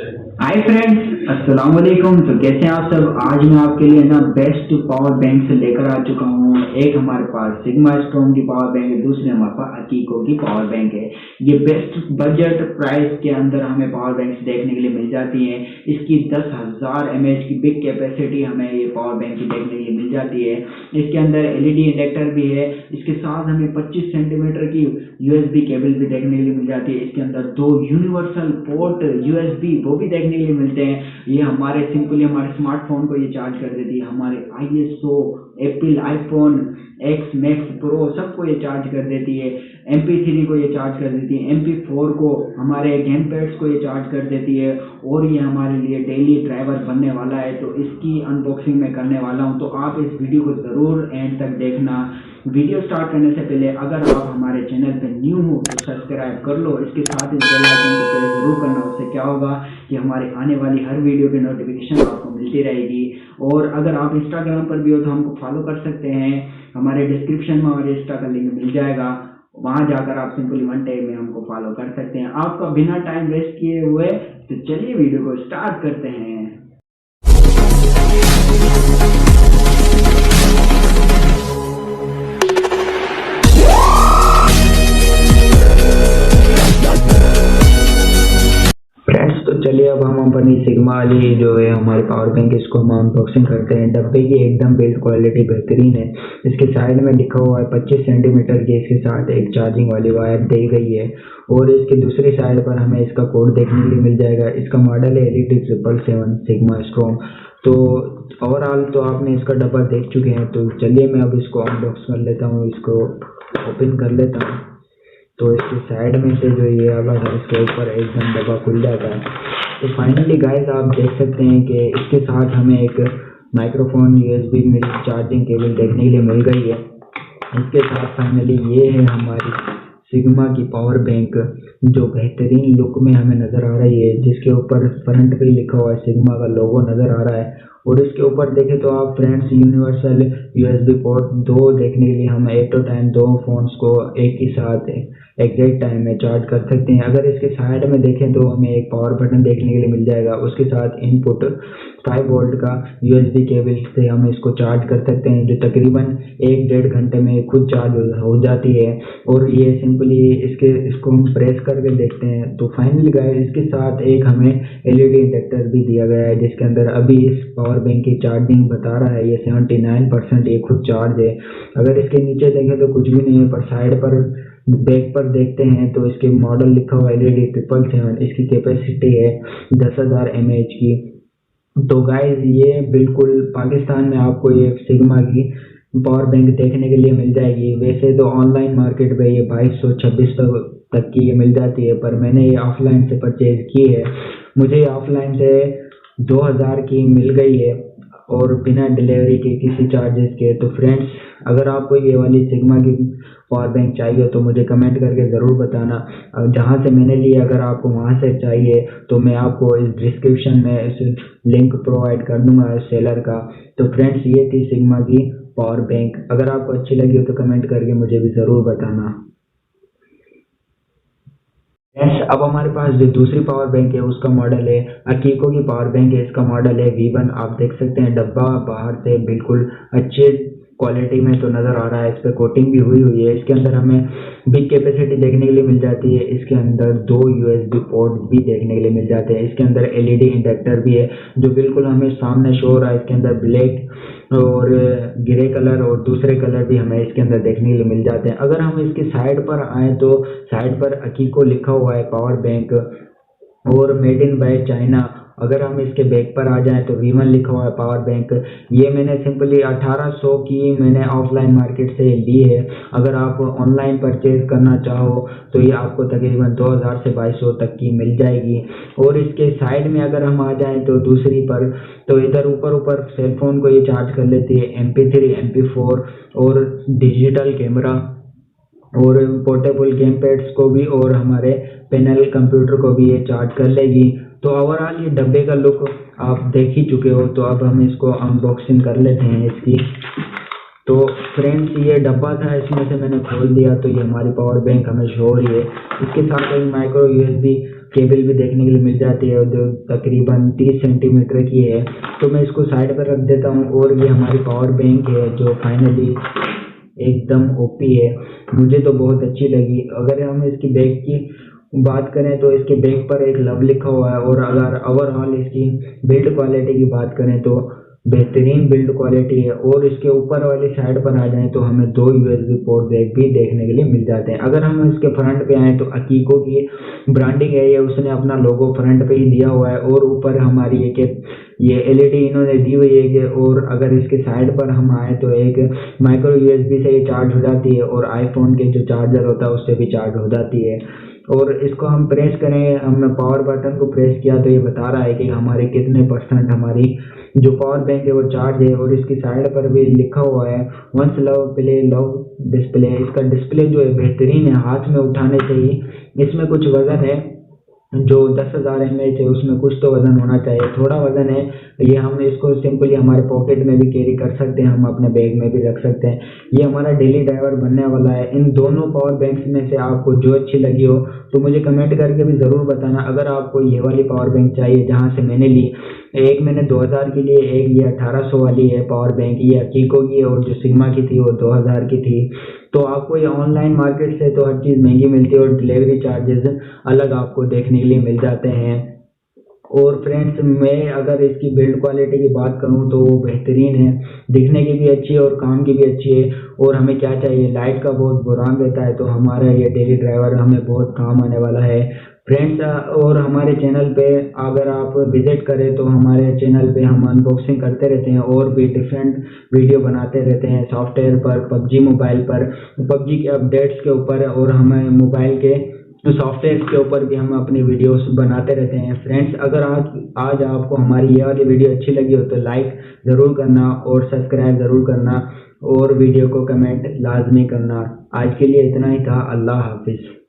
Hi friends, अस्सलाम वालेकुम। तो कैसे हैं आप सब। आज मैं आपके लिए ना बेस्ट पावर बैंक से लेकर आ चुका हूँ। एक हमारे पास सिग्मा स्ट्रॉन्ग की पावर बैंक है, दूसरी हमारे पास अकीको की पावर बैंक है। ये बेस्ट बजट प्राइस के अंदर हमें पावर बैंक देखने के लिए मिल जाती है। इसकी 10,000 mAh की बिग कैपेसिटी हमें ये पावर बैंक की देखने के लिए मिल जाती है। इसके अंदर एलईडी इंडक्टर भी है। इसके साथ हमें 25 सेंटीमीटर की यूएसबी केबल भी देखने के लिए मिल जाती है। इसके अंदर 2 यूनिवर्सल पोर्ट यूएसबी वो भी देखने के लिए मिलते हैं। ये हमारे सिंपली हमारे स्मार्टफोन को ये चार्ज कर देती है। हमारे ISO, Apple iPhone x max pro सबको ये चार्ज कर देती है। MP3 को ये चार्ज कर देती है। MP4 को, हमारे गेम पैड्स को ये चार्ज कर देती है। और ये हमारे लिए डेली ड्राइवर बनने वाला है। तो इसकी अनबॉक्सिंग मैं करने वाला हूँ, तो आप इस वीडियो को ज़रूर एंड तक देखना। वीडियो स्टार्ट करने से पहले अगर आप हमारे चैनल पर न्यू हो तो सब्सक्राइब कर लो। इसके साथ इस बेल आइकन को प्रेस जरूर करना। उससे क्या होगा कि हमारे आने वाली हर वीडियो की नोटिफिकेशन आपको मिलती रहेगी। और अगर आप इंस्टाग्राम पर भी हो तो हमको फॉलो कर सकते हैं। हमारे डिस्क्रिप्शन में हमारे इंस्टा का लिंक मिल जाएगा, वहां जाकर आप सिंपली 1 टाइम में हमको फॉलो कर सकते हैं। आपका बिना टाइम वेस्ट किए हुए तो चलिए वीडियो को स्टार्ट करते हैं। फ्रेंड्स, तो चलिए अब हम अपनी सिग्मा वाली जो है हमारे पावर बैंक, इसको हम अनबॉक्सिंग करते हैं। डब्बे की एकदम बिल्ड क्वालिटी बेहतरीन है। इसके साइड में लिखा हुआ है 25 सेंटीमीटर की, इसके साथ एक चार्जिंग वाली वायर दी गई है। और इसकी दूसरी साइड पर हमें इसका कोड देखने के लिए मिल जाएगा। इसका मॉडल है LED777 सिग्मा स्ट्रॉन्ग। तो ओवरऑल तो आपने इसका डब्बा देख चुके हैं। तो चलिए मैं अब इसको अनबॉक्स कर लेता हूँ, इसको ओपन कर लेता हूँ। तो इसके साइड में से जो ये वाला है, इसके ऊपर एकदम डब्बा खुल जाता है। तो फाइनली गाइस आप देख सकते हैं कि इसके साथ हमें एक माइक्रोफोन यूएसबी में चार्जिंग केबल देखने के लिए मिल गई है। इसके साथ फाइनली ये है हमारी सिग्मा की पावर बैंक, जो बेहतरीन लुक में हमें नज़र आ रही है, जिसके ऊपर फ्रंट पे लिखा हुआ है सिग्मा का लोगो नज़र आ रहा है। और इसके ऊपर देखें तो आप फ्रेंड्स यूनिवर्सल यूएसबी पोर्ट 2 देखने के लिए हम एट टाइम 2 फोन्स को एक ही साथ एग्जैक्ट टाइम में चार्ज कर सकते हैं। अगर इसके साइड में देखें तो हमें एक पावर बटन देखने के लिए मिल जाएगा। उसके साथ इनपुट 5 वोल्ट का यूएसबी केबल से हम इसको चार्ज कर सकते हैं, जो तकरीबन 1-1.5 घंटे में खुद चार्ज हो जाती है। और ये सिंपली इसको हम प्रेस करके देखते हैं। तो फाइनली गाइस इसके साथ एक हमें एलईडी इंडक्टर भी दिया गया है, जिसके अंदर अभी इस पावर बैंक की चार्जिंग बता रहा है ये 79% ये खुद चार्ज है। अगर इसके नीचे देखें तो कुछ भी नहीं है, पर साइड पर बैक पर देखते हैं तो इसके मॉडल लिखा हुआ है LED777। इसकी कैपेसिटी है 10,000 mAh की। तो गाइस ये बिल्कुल पाकिस्तान में आपको ये सिग्मा की पावर बैंक देखने के लिए मिल जाएगी। वैसे तो ऑनलाइन मार्केट पे ये 2200-2600 तक की ये मिल जाती है, पर मैंने ये ऑफलाइन से परचेज की है। मुझे ये ऑफलाइन से 2000 की मिल गई है, और बिना डिलीवरी के किसी चार्जेस के। तो फ्रेंड्स, अगर आपको ये वाली सिग्मा की पावर बैंक चाहिए तो मुझे कमेंट करके ज़रूर बताना। जहाँ से मैंने ली, अगर आपको वहाँ से चाहिए तो मैं आपको इस डिस्क्रिप्शन में इस लिंक प्रोवाइड कर दूंगा इस सेलर का। तो फ्रेंड्स, ये थी सिग्मा की पावर बैंक। अगर आपको अच्छी लगी हो तो कमेंट करके मुझे भी ज़रूर बताना। फ्रेंड्स, अब हमारे पास जो दूसरी पावर बैंक है उसका मॉडल है अकीको की पावर बैंक है। इसका मॉडल है V1। आप देख सकते हैं डब्बा बाहर से बिल्कुल अच्छे क्वालिटी में तो नज़र आ रहा है। इस पर कोटिंग भी हुई हुई है। इसके अंदर हमें बिग कैपेसिटी देखने के लिए मिल जाती है। इसके अंदर 2 यूएसबी पोर्ट भी देखने के लिए मिल जाते हैं। इसके अंदर एलईडी इंडक्टर भी है, जो बिल्कुल हमें सामने शो हो रहा है। इसके अंदर ब्लैक और ग्रे कलर और दूसरे कलर भी हमें इसके अंदर देखने के लिए मिल जाते हैं। अगर हम इसकी साइड पर आए तो साइड पर अकीको लिखा हुआ है पावर बैंक और मेड इन बाय चाइना। अगर हम इसके बैक पर आ जाएं तो V1 लिखा हुआ है पावर बैंक। ये मैंने सिंपली 1800 की मैंने ऑफलाइन मार्केट से ली है। अगर आप ऑनलाइन परचेज करना चाहो तो ये आपको तकरीबन 2000 से 2200 तक की मिल जाएगी। और इसके साइड में अगर हम आ जाएं तो दूसरी पर, तो इधर ऊपर सेलफोन को ये चार्ज कर लेती है, MP3 MP4 और डिजिटल कैमरा और पोर्टेबल गेम पैड्स को भी, और हमारे पैनल कंप्यूटर को भी ये चार्ज कर लेगी। तो ओवरऑल ये डब्बे का लुक आप देख ही चुके हो। तो अब हम इसको अनबॉक्सिंग कर लेते हैं इसकी। तो फ्रेंड्स, ये डब्बा था, इसमें से मैंने खोल दिया तो ये हमारी पावर बैंक हमें शो हो रही है। इसके साथ एक माइक्रो USB केबल भी देखने के लिए मिल जाती है जो तकरीबन 30 सेंटीमीटर की है। तो मैं इसको साइड पर रख देता हूँ। और ये हमारी पावर बैंक है जो फाइनली एकदम ओपी है, मुझे तो बहुत अच्छी लगी। अगर हम इसकी बैग की बात करें तो इसके बैग पर एक लव लिखा हुआ है। और अगर ओवरऑल इसकी बिल्ड क्वालिटी की बात करें तो बेहतरीन बिल्ड क्वालिटी है। और इसके ऊपर वाली साइड पर आ जाएं तो हमें 2 यूएसबी पोर्ट बैग भी देखने के लिए मिल जाते हैं। अगर हम इसके फ्रंट पे आए तो अकीको की ब्रांडिंग है, ये उसने अपना लोगो फ्रंट पे ही दिया हुआ है। और ऊपर हमारी एक ये एलईडी इन्होंने दी हुई है कि, और अगर इसके साइड पर हम आए तो एक माइक्रो यूएसबी से ये चार्ज हो जाती है और आईफोन के जो चार्जर होता है उससे भी चार्ज हो जाती है। और इसको हम प्रेस करें, हमने पावर बटन को प्रेस किया तो ये बता रहा है कि हमारे कितने परसेंट हमारी जो पावर बैंक है वो चार्ज है। और इसकी साइड पर भी लिखा हुआ है once love play love display. इसका डिस्प्ले जो है बेहतरीन है, हाथ में उठाने से ही इसमें कुछ वजन है जो 10,000 mAh है, उसमें कुछ तो वजन होना चाहिए, थोड़ा वजन है। ये हम इसको सिंपली हमारे पॉकेट में भी कैरी कर सकते हैं, हम अपने बैग में भी रख सकते हैं। ये हमारा डेली ड्राइवर बनने वाला है। इन दोनों पावर बैंक्स में से आपको जो अच्छी लगी हो तो मुझे कमेंट करके भी ज़रूर बताना। अगर आपको ये वाली पावर बैंक चाहिए जहाँ से मैंने ली, एक मैंने 2000 की ली, एक ये 1800 वाली है पावर बैंक, ये अकीको की है, और जो सिग्मा की थी वो 2000 की थी। तो आपको ये ऑनलाइन मार्केट से तो हर चीज़ महंगी मिलती है और डिलीवरी चार्जेस अलग आपको देखने के लिए मिल जाते हैं। और फ्रेंड्स, मैं अगर इसकी बिल्ड क्वालिटी की बात करूं तो वो बेहतरीन है, दिखने की भी अच्छी है और काम की भी अच्छी है। और हमें क्या चाहिए, लाइट का बहुत बुरान रहता है तो हमारा ये डेली ड्राइवर हमें बहुत काम आने वाला है फ्रेंड्स। और हमारे चैनल पे अगर आप विजिट करें तो हमारे चैनल पे हम अनबॉक्सिंग करते रहते हैं और भी डिफरेंट वीडियो बनाते रहते हैं सॉफ्टवेयर पर, पबजी मोबाइल पर, पबजी के अपडेट्स के ऊपर, और हमें मोबाइल के सॉफ्टवेयर के ऊपर भी हम अपनी वीडियोस बनाते रहते हैं फ्रेंड्स। अगर आज आपको हमारी ये वाली वीडियो अच्छी लगी हो तो लाइक ज़रूर करना और सब्सक्राइब ज़रूर करना और वीडियो को कमेंट लाजमी करना। आज के लिए इतना ही था। अल्लाह हाफिज़।